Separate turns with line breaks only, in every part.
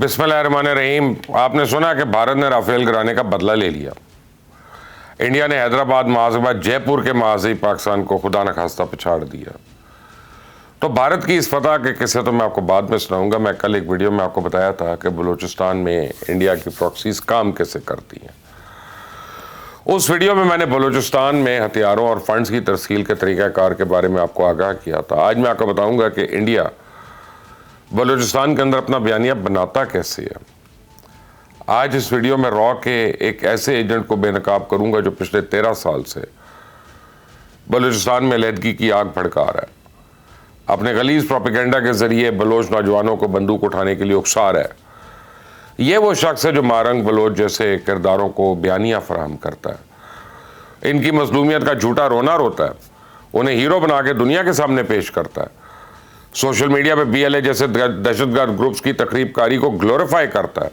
बिस्मिल्लाहिर्रहमानिर्रहीम। आपने सुना कि भारत ने राफेल गिराने का बदला ले लिया। इंडिया ने हैदराबाद महाज के बाद जयपुर के महाज ही पाकिस्तान को खुदा न खास्ता पछाड़ दिया। तो भारत की इस फतह के किस्से तो मैं आपको बाद में सुनाऊंगा। मैं कल एक वीडियो में आपको बताया था कि बलूचिस्तान में इंडिया की प्रॉक्सीज काम कैसे करती हैं। उस वीडियो में मैंने बलूचिस्तान में हथियारों और फंड्स की तरसील के तरीक़ाकार के बारे में आपको आगाह किया था। आज मैं आपको बताऊंगा कि इंडिया बलूचिस्तान के अंदर अपना बयानिया बनाता कैसे है। आज इस वीडियो में रॉ के एक ऐसे एजेंट को बेनकाब करूंगा जो पिछले 13 साल से बलूचिस्तान में अलहदगी की आग भड़का रहा है, अपने गलीज प्रोपेगेंडा के जरिए बलोच नौजवानों को बंदूक उठाने के लिए उकसा रहा है। ये वो शख्स है जो मारंग बलोच जैसे किरदारों को बयानिया फराहम करता है, इनकी मजलूमियत का झूठा रोना रोता है, उन्हें हीरो बना के दुनिया के सामने पेश करता है, सोशल मीडिया पे BLA जैसे दहशतगर्द ग्रुप्स की तकरीबकारी को ग्लोरीफाई करता है।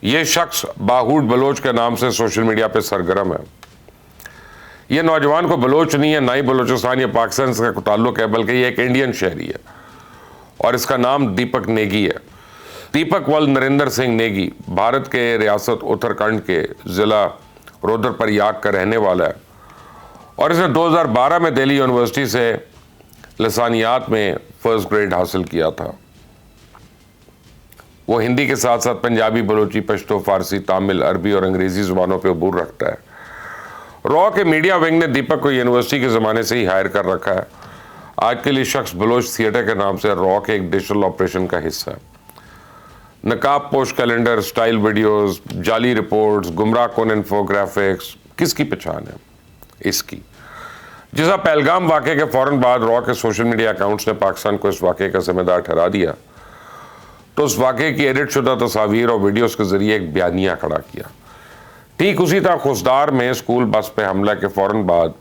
ये शख्स बाहूड बलोच के नाम से सोशल मीडिया पे सरगर्म है। ये नौजवान को बलोच नहीं है, ना ही बलूचिस्तान या पाकिस्तान से ताल्लुक है, बल्कि ये एक इंडियन शहरी है और इसका नाम दीपक नेगी है। दीपक वल नरेंद्र सिंह नेगी भारत के रियासत उत्तराखंड के ज़िला रुद्रप्रयाग का रहने वाला है और इसने 2012 में दिल्ली यूनिवर्सिटी से लसानियात में फर्स्ट ग्रेड हासिल किया था। वो हिंदी के साथ साथ पंजाबी, बलोची, पश्तो, फारसी, तमिल, अरबी और अंग्रेजी जुबानों पे अबूर रखता है। रॉ के मीडिया विंग ने दीपक को यूनिवर्सिटी के ज़माने से ही हायर कर रखा है। आज के लिए शख्स बलोच थिएटर के नाम से रॉ के एक डिजिटल ऑपरेशन का हिस्सा है। नकाब पोस्ट कैलेंडर, स्टाइल वीडियोस, जाली रिपोर्ट्स, गुमराह कौन इन्फोग्राफिक्स, किसकी पहचान है? इसकी। जिस पहलगाम वाक़े के फ़ौरन बाद रॉ के सोशल मीडिया अकाउंट्स ने पाकिस्तान को इस वाक़े का जिम्मेदार ठहरा दिया, तो उस वाक़े की एडिट शुदा तस्वीर और वीडियोस के ज़रिए एक बयानिया खड़ा किया। ठीक उसी तरह खुसदार में स्कूल बस पे हमला के फ़ौरन बाद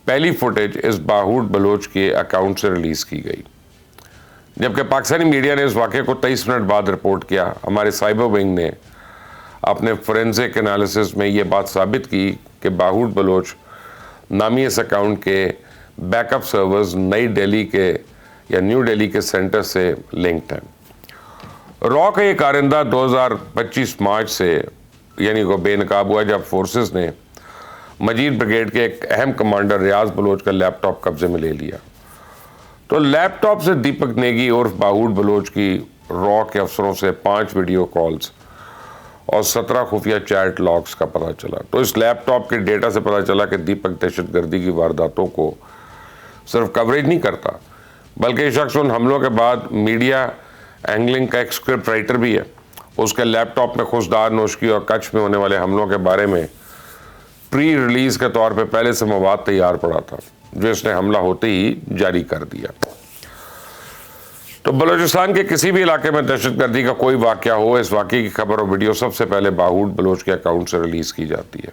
पहली फुटेज इस बाहूड बलोच के अकाउंट से रिलीज़ की गई, जबकि पाकिस्तानी मीडिया ने इस वाक़े को 23 मिनट बाद रिपोर्ट किया। हमारे साइबर विंग ने अपने फोरेंसिक एनालिसिस में ये बात साबित की कि बाहूड बलोच नामी इस अकाउंट के बैकअप सर्वर्स नई दिल्ली के या न्यू दिल्ली के सेंटर से लिंक्ड हैं। रॉ का ये कारिंदा 2025 मार्च से यानी को बेनकाब हुआ जब फोर्सेस ने मजीद ब्रिगेड के एक अहम कमांडर रियाज बलोच का लैपटॉप कब्जे में ले लिया। तो लैपटॉप से दीपक नेगी उर्फ बाहूड बलोच की रॉ के अफसरों से 5 वीडियो कॉल्स और 17 खुफिया चैट लॉग्स का पता चला। तो इस लैपटॉप के डेटा से पता चला कि दीपक दहशतगर्दी की वारदातों को सिर्फ कवरेज नहीं करता, बल्कि ये शख्स उन हमलों के बाद मीडिया एंगलिंग का एक स्क्रिप्ट राइटर भी है। उसके लैपटॉप में खुशदार, नोशकी और कच्छ में होने वाले हमलों के बारे में प्री रिलीज के तौर पे पहले से मवाद तैयार पड़ा था, जो इसने हमला होते ही जारी कर दिया। तो बलूचिस्तान के किसी भी इलाके में दहशतगर्दी का कोई वाक़या हो, इस वाक़े की खबर और वीडियो सबसे पहले बाहूड बलोच के अकाउंट से रिलीज़ की जाती है।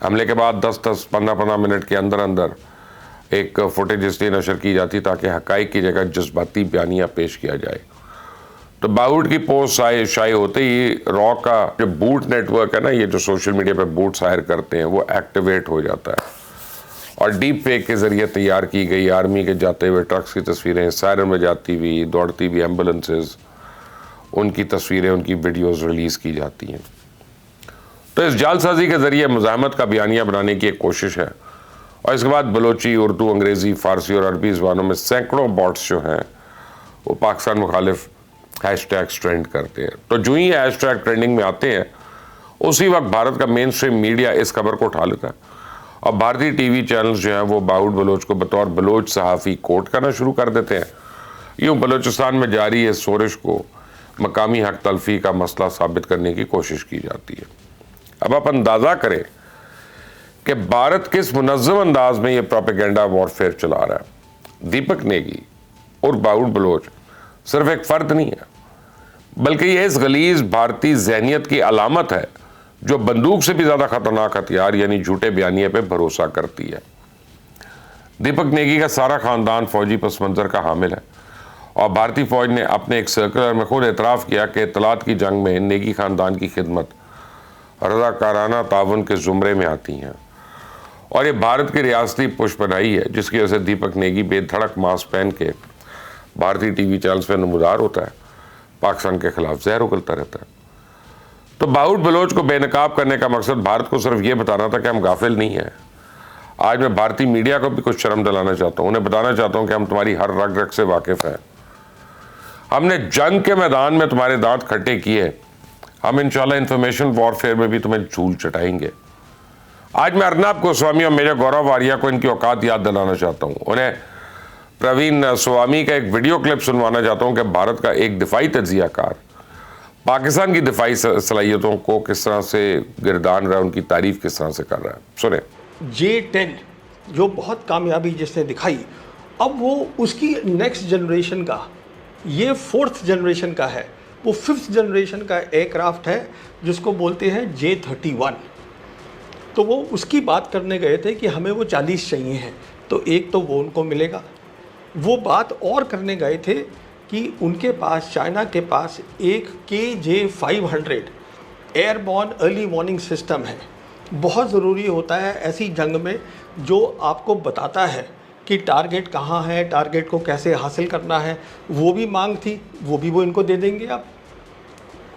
हमले के बाद 10-10, 15-15 मिनट के अंदर अंदर एक फुटेज इसलिए नशर की जाती ताकि हक़ाइक़ की जगह जज्बाती बयानिया पेश किया जाए। तो बाहूड की पोस्ट शाये होते ही रॉ का जो बूट नेटवर्क है ना, ये जो सोशल मीडिया पर बूट्स हायर करते हैं, वो एक्टिवेट हो जाता है और डीप फेक के ज़रिए तैयार की गई आर्मी के जाते हुए ट्रक्स की तस्वीरें, सायरन में जाती हुई, दौड़ती हुई एम्बुलेंसेस, उनकी तस्वीरें, उनकी वीडियोस रिलीज़ की जाती हैं। तो इस जालसाजी के ज़रिए मुज़ाहमत का बयानिया बनाने की एक कोशिश है और इसके बाद बलोची, उर्दू, अंग्रेज़ी, फ़ारसी और अरबी ज़बानों में सैकड़ों बॉट्स जो हैं वो पाकिस्तान मुखालिफ हैशटैग्स ट्रेंड करते हैं। तो जो ही हैशटैग ट्रेंडिंग में आते हैं, उसी वक्त भारत का मेन स्ट्रीम मीडिया इस खबर को उठा लेता है और भारतीय टीवी चैनल्स जो हैं वो बाहूड बलोच को बतौर बलोच सहाफ़ी कोट करना शुरू कर देते हैं। यूँ बलूचिस्तान में जारी इस सोरिश को मकामी हक तलफी का मसला साबित करने की कोशिश की जाती है। अब आप अंदाज़ा करें कि भारत किस मुनज़्ज़म अंदाज में ये प्रोपेगेंडा वॉरफेयर चला रहा है। दीपक नेगी और बाहूड बलोच सिर्फ एक फ़र्द नहीं है, बल्कि ये इस गलीज़ भारतीय ज़हनियत की अलामत है जो बंदूक से भी ज़्यादा ख़तरनाक हथियार यानी झूठे बयानिए पे भरोसा करती है। दीपक नेगी का सारा ख़ानदान फ़ौजी पस मंज़र का हामिल है और भारतीय फ़ौज ने अपने एक सर्कुलर में खुद एतराफ़ किया कि इत्तलात की जंग में नेगी ख़ानदान की खिदमत रज़ाकाराना ताउन के ज़ुमरे में आती हैं और ये भारत की रियासती पुष्पनाई है, जिसकी वजह से दीपक नेगी बेधड़क मास्क पहन के भारतीय टीवी चैनल्स पर नमूदार होता है। पाकिस्तान के खिलाफ जहर उगलता रहता है। तो बाउट बलोच को बेनकाब करने का मकसद भारत को सिर्फ ये बताना था कि हम गाफिल नहीं हैं। आज मैं भारतीय मीडिया को भी कुछ शर्म दिलाना चाहता हूँ, उन्हें बताना चाहता हूँ कि हम तुम्हारी हर रग रग से वाकिफ हैं। हमने जंग के मैदान में तुम्हारे दांत खट्टे किए, हम इंशाल्लाह इंफॉर्मेशन वॉरफेयर में भी तुम्हें झूल चटाएंगे। आज मैं अर्नब गोस्वामी और मेजर गौरव वारिया को इनकी औकात याद दिलाना चाहता हूँ। उन्हें प्रवीण स्वामी का एक वीडियो क्लिप सुनवाना चाहता हूँ कि भारत का एक दिफाई तज्जियाकार पाकिस्तान की दिफाई सलाहियतों को किस तरह से गिरदान रहा है, उनकी तारीफ किस तरह से कर रहा है। सुने।
J-10 जो बहुत कामयाबी जिसने दिखाई, अब वो उसकी नेक्स्ट जनरेशन का, ये 4th जनरेशन का है, वो 5th जनरेशन का एयरक्राफ्ट है जिसको बोलते हैं J-31। तो वो उसकी बात करने गए थे कि हमें वो 40 चाहिए हैं, तो एक तो वो उनको मिलेगा। वो बात और करने गए थे कि उनके पास, चाइना के पास एक KJ-500 airborne early warning system है। बहुत ज़रूरी होता है ऐसी जंग में जो आपको बताता है कि टारगेट कहाँ है, टारगेट को कैसे हासिल करना है। वो भी मांग थी, वो भी वो इनको दे देंगे आप।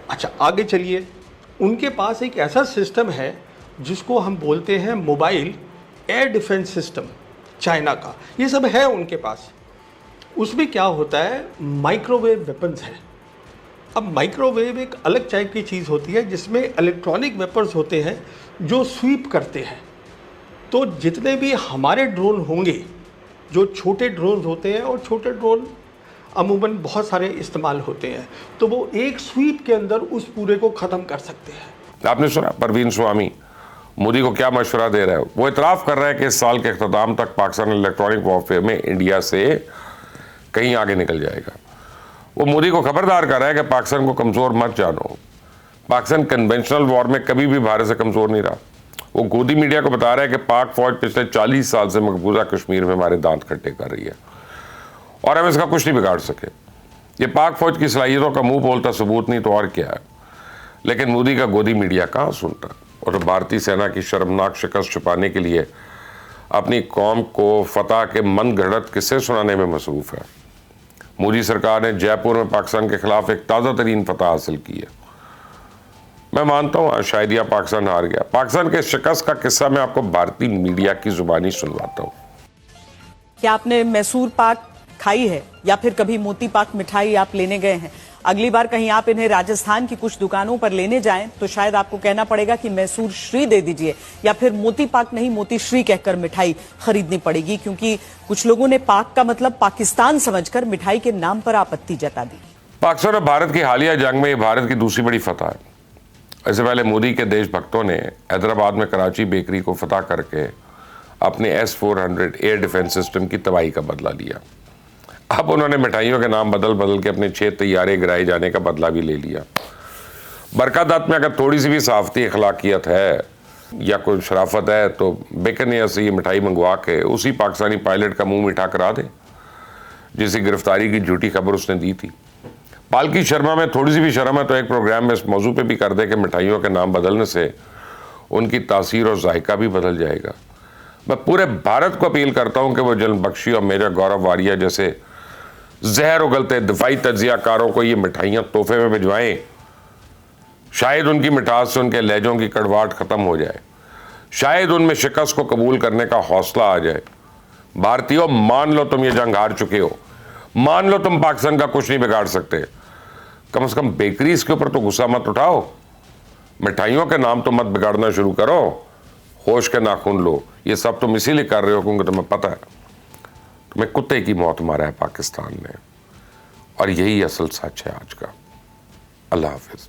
अच्छा, आगे चलिए। उनके पास एक ऐसा सिस्टम है जिसको हम बोलते हैं mobile air defence system, China का। ये सब है उनके पास। उसमें क्या होता है, माइक्रोवेव वेपन्स हैं। अब माइक्रोवेव एक अलग टाइप की चीज़ होती है जिसमें इलेक्ट्रॉनिक वेपन्स होते हैं जो स्वीप करते हैं। तो जितने भी हमारे ड्रोन होंगे, जो छोटे ड्रोन होते हैं, और छोटे ड्रोन अमूमन बहुत सारे इस्तेमाल होते हैं, तो वो एक स्वीप के अंदर उस पूरे को ख़त्म कर सकते हैं।
आपने सुना प्रवीण स्वामी मोदी को क्या मशवरा दे रहा है। वो इतराफ़ कर रहा है कि इस साल के अख्ताम तक पाकिस्तान इलेक्ट्रॉनिक वॉरफेयर में इंडिया से कहीं आगे निकल जाएगा। वो मोदी को खबरदार कर रहा है कि पाकिस्तान को कमज़ोर मत जानो। पाकिस्तान कन्वेंशनल वॉर में कभी भी भारत से कमज़ोर नहीं रहा। वो गोदी मीडिया को बता रहा है कि पाक फौज पिछले 40 साल से मकबूजा कश्मीर में हमारे दांत खट्टे कर रही है और हम इसका कुछ नहीं बिगाड़ सके। ये पाक फौज की सलाहियतों का मुंह बोलता सबूत नहीं तो और क्या है। लेकिन मोदी का गोदी मीडिया कहाँ सुनता, और भारतीय सेना की शर्मनाक शिकस्त छुपाने के लिए अपनी कौम को फतह के मन घड़त किस्से सुनाने में मसरूफ़ है। मोदी सरकार ने जयपुर में पाकिस्तान के खिलाफ एक ताज़ा तरीन फतह हासिल की है। मैं मानता हूँ शायद यह पाकिस्तान हार गया। पाकिस्तान के शिकस्त का किस्सा मैं आपको भारतीय मीडिया की जुबानी सुनवाता हूँ।
क्या आपने मैसूर पाक खाई है या फिर कभी मोती पाक मिठाई आप लेने गए हैं? अगली बार कहीं आप इन्हें राजस्थान की कुछ दुकानों पर लेने जाएं तो शायद आपको कहना पड़ेगा कि मैसूर श्री दे दीजिए, या फिर मोती पाक नहीं मोती श्री कहकर मिठाई खरीदनी पड़ेगी, क्योंकि कुछ लोगों ने पाक का मतलब पाकिस्तान समझकर मिठाई के नाम पर आपत्ति जता दी। पाकिस्तान
और भारत की हालिया जंग में भारत की दूसरी बड़ी फतह है। इससे पहले मोदी के देशभक्तों ने हैदराबाद में कराची बेकरी को फतह करके अपने S-400 एयर डिफेंस सिस्टम की तबाही का बदला लिया। अब उन्होंने मिठाइयों के नाम बदल बदल के अपने 6 तैयारे गिराए जाने का बदला भी ले लिया। बरकात में अगर थोड़ी सी भी साफ़ती अखलाकियत है या कोई शराफत है तो बेकनिया से ये मिठाई मंगवा के उसी पाकिस्तानी पायलट का मुंह मीठा करा दे जिसकी गिरफ्तारी की झूठी खबर उसने दी थी। पालकी शर्मा में थोड़ी सी भी शर्म है तो एक प्रोग्राम में इस मौजू पे भी कर दे कि मिठाइयों के नाम बदलने से उनकी तासीर और जायका भी बदल जाएगा। मैं पूरे भारत को अपील करता हूँ कि वो जलन बख्शी और मेजर गौरव वारिया जैसे जहर उगलते दिफाई तज्जियाकारों को ये मिठाइयाँ तोहफे में भिजवाएं। शायद उनकी मिठास से उनके लहजों की कड़वाहट ख़त्म हो जाए, शायद उनमें शिकस्त को कबूल करने का हौसला आ जाए। भारतीयों, मान लो तुम ये जंग हार चुके हो, मान लो तुम पाकिस्तान का कुछ नहीं बिगाड़ सकते, कम से कम बेकरीज के ऊपर तो गुस्सा मत उठाओ। मिठाइयों के नाम तो मत बिगाड़ना शुरू करो, होश के नाखून लो। ये सब तुम इसीलिए कर रहे हो क्योंकि तुम्हें पता है तुम्हें कुत्ते की मौत मारा है पाकिस्तान ने, और यही असल सच है आज का। अल्लाह हाफिज।